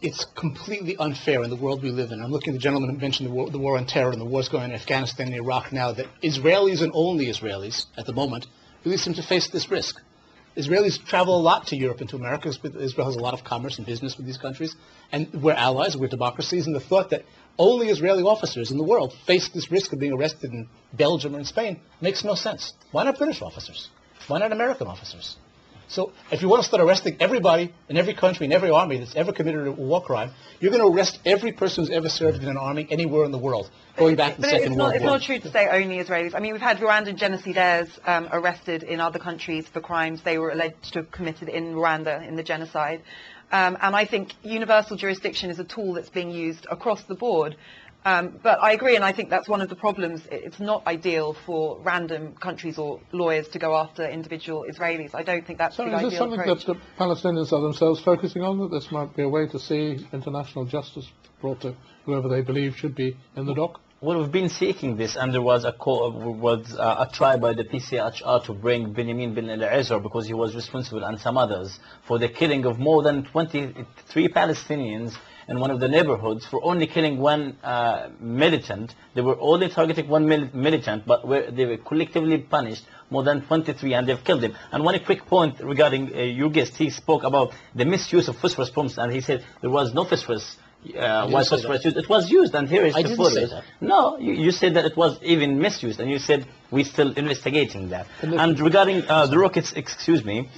it's completely unfair in the world we live in. I'm looking at the gentleman who mentioned the war on terror and the wars going on in Afghanistan and Iraq now, that Israelis and only Israelis at the moment really seem to face this risk. Israelis travel a lot to Europe and to America. Israel has a lot of commerce and business with these countries, and we're allies, we're democracies, and the thought that only Israeli officers in the world face this risk of being arrested in Belgium or in Spain makes no sense. Why not British officers? Why not American officers? So if you want to start arresting everybody in every country, in every army that's ever committed a war crime, you're going to arrest every person who's ever served in an army anywhere in the world, going back to the Second World War. It's not true to say only Israelis. I mean, we've had Rwandan genocidaires arrested in other countries for crimes they were alleged to have committed in Rwanda in the genocide. And I think universal jurisdiction is a tool that's being used across the board. But I agree, and I think that's one of the problems. It's not ideal for random countries or lawyers to go after individual Israelis. I don't think that's the ideal approach. Is this something that the Palestinians are themselves focusing on, that this might be a way to see international justice brought to whoever they believe should be in the dock? Well, we've been seeking this, and there was a try by the PCHR to bring Benjamin bin al-Izr, because he was responsible, and some others, for the killing of more than 23 Palestinians in one of the neighborhoods for only killing one militant. They were only targeting one militant, but they were collectively punished more than 23, and they've killed him. And one quick point regarding your guest, he spoke about the misuse of phosphorus bombs, and he said there was no phosphorus. Why phosphorus used? It was used, and here is the photos. No, you said that it was even misused, and you said we're still investigating that. And regarding the rockets, excuse me,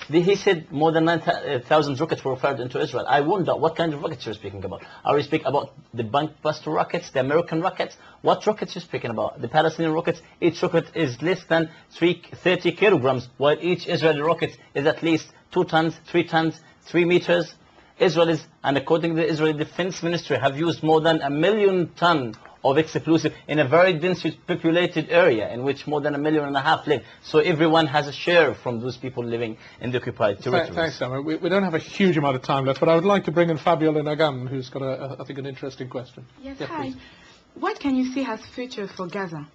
he said more than 9,000 rockets were fired into Israel. I wonder what kind of rockets you're speaking about. Are we speaking about the bunkbuster rockets, the American rockets? What rockets you're speaking about? The Palestinian rockets, each rocket is less than 30 kilograms, while each Israeli rocket is at least 2 tons, 3 tons, 3 meters. Israelis, and according to the Israeli Defense Ministry, have used more than 1 million tons of explosive in a very densely populated area in which more than 1.5 million live. So everyone has a share from those people living in the occupied territories. Thanks, Sameh. We don't have a huge amount of time left, but I would like to bring in Fabiola Nagam, who's got, I think, an interesting question. Yes, yeah, hi. please. What can you see as future for Gaza?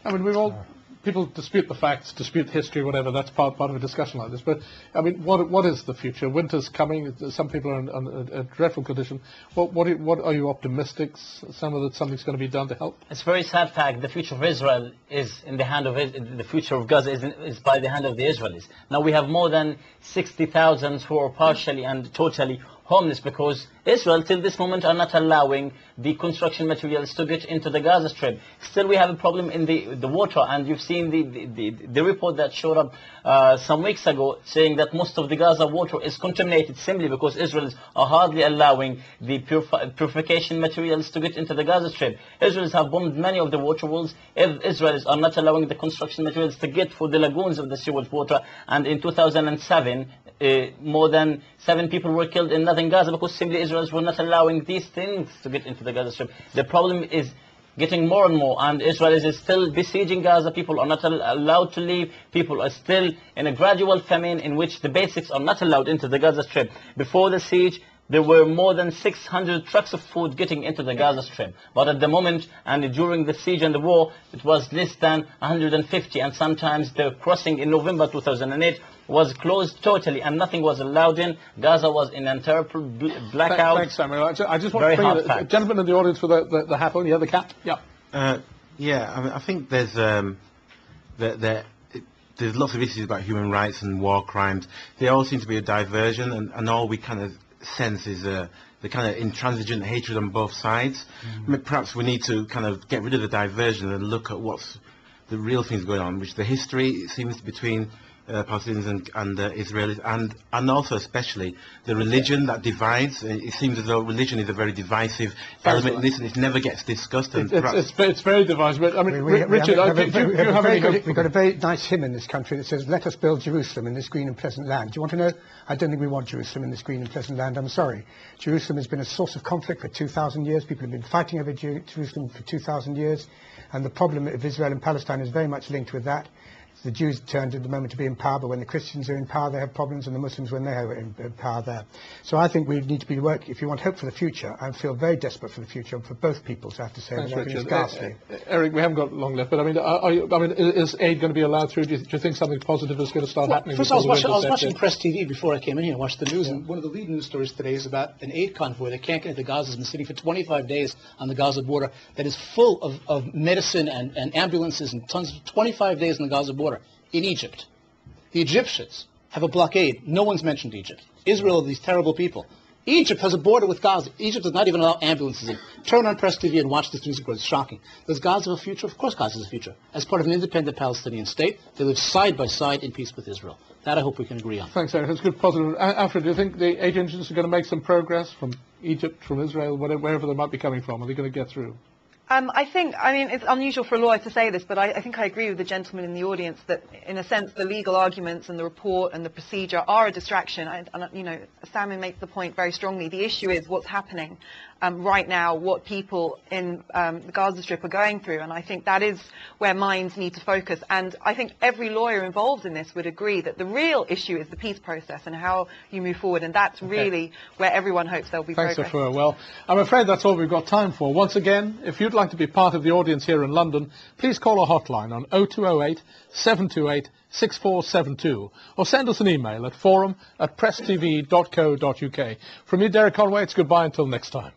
I mean, people dispute the facts, dispute history, whatever. That's part of a discussion like this. But I mean, what is the future? Winter's coming. Some people are in a dreadful condition. What are you optimistic? That something's going to be done to help? It's a very sad fact. The future of Israel is in the hand of the future of Gaza is by the hand of the Israelis. Now we have more than 60,000 who are partially and totally homeless, because Israel till this moment are not allowing the construction materials to get into the Gaza Strip. Still we have a problem in the water, and you've seen the report that showed up some weeks ago saying that most of the Gaza water is contaminated simply because Israelis are hardly allowing the purification materials to get into the Gaza Strip. Israelis have bombed many of the water wells. Israelis are not allowing the construction materials to get for the lagoons of the sewage water, and in 2007 more than 7 people were killed in northern Gaza because simply Israelis were not allowing these things to get into the Gaza Strip. The problem is getting more and more, and Israel is still besieging Gaza. People are not allowed to leave. People are still in a gradual famine in which the basics are not allowed into the Gaza Strip. Before the siege, there were more than 600 trucks of food getting into the Gaza Strip. But at the moment, and during the siege and the war, it was less than 150. And sometimes the crossing in November 2008 was closed totally, and nothing was allowed in. Gaza was in an entire blackout. Thanks, Samuel. I just want to bring a gentleman in the audience with the hat on. Yeah, the cap. Yeah. Yeah, I mean, I think there's lots of issues about human rights and war crimes. They all seem to be a diversion, and all we kind of sense is the kind of intransigent hatred on both sides. I mean, perhaps we need to kind of get rid of the diversion and look at what's the real things going on, which the history, it seems, between Palestinians and Israelis, and also especially the religion that divides. It seems as though religion is a very divisive element in this, and it never gets discussed. And it's very divisive. But I mean, Richard, we've got a very nice hymn in this country that says, "Let us build Jerusalem in this green and pleasant land." Do you want to know? I don't think we want Jerusalem in this green and pleasant land. I'm sorry. Jerusalem has been a source of conflict for 2,000 years. People have been fighting over Jerusalem for 2,000 years, and the problem of Israel and Palestine is very much linked with that. The Jews turned at the moment to be in power, but when the Christians are in power, they have problems, and the Muslims when they are in power there. So I think we need to be working, if you want hope for the future, I feel very desperate for the future, and for both peoples, I have to say. Thanks, I think it's Richard. ghastly. Eric, we haven't got long left, but I mean, is aid going to be allowed through? Do you think something positive is going to start happening? First, I was before the watching winter sets in? Press TV before I came in here and watched the news, and one of the lead news stories today is about an aid convoy that can't get into Gaza, has been sitting for 25 days on the Gaza border, that is full of medicine and ambulances and tons of 25 days on the Gaza border in Egypt. The Egyptians have a blockade. No one's mentioned Egypt. Israel are these terrible people. Egypt has a border with Gaza. Egypt does not even allow ambulances in. Turn on Press TV and watch this news report. It's shocking. Does Gaza have a future? Of course Gaza has a future. As part of an independent Palestinian state, they live side by side in peace with Israel. That I hope we can agree on. Thanks, Eric. That's good, positive. Alfred, do you think the aid engines are going to make some progress from Egypt, from Israel, wherever they might be coming from? Are they going to get through? I mean, it's unusual for a lawyer to say this, but I think I agree with the gentleman in the audience that, in a sense, the legal arguments and the report and the procedure are a distraction. You know, Sameh makes the point very strongly. The issue is what's happening right now, what people in the Gaza Strip are going through, and I think that is where minds need to focus. And I think every lawyer involved in this would agree that the real issue is the peace process and how you move forward, and that's really where everyone hopes there'll be progress. Thanks, Afua. Well, I'm afraid that's all we've got time for. Once again, if you'd like to be part of the audience here in London, please call our hotline on 0208 728 6472 or send us an email at forum@presstv.co.uk. From me, Derek Conway, it's goodbye until next time.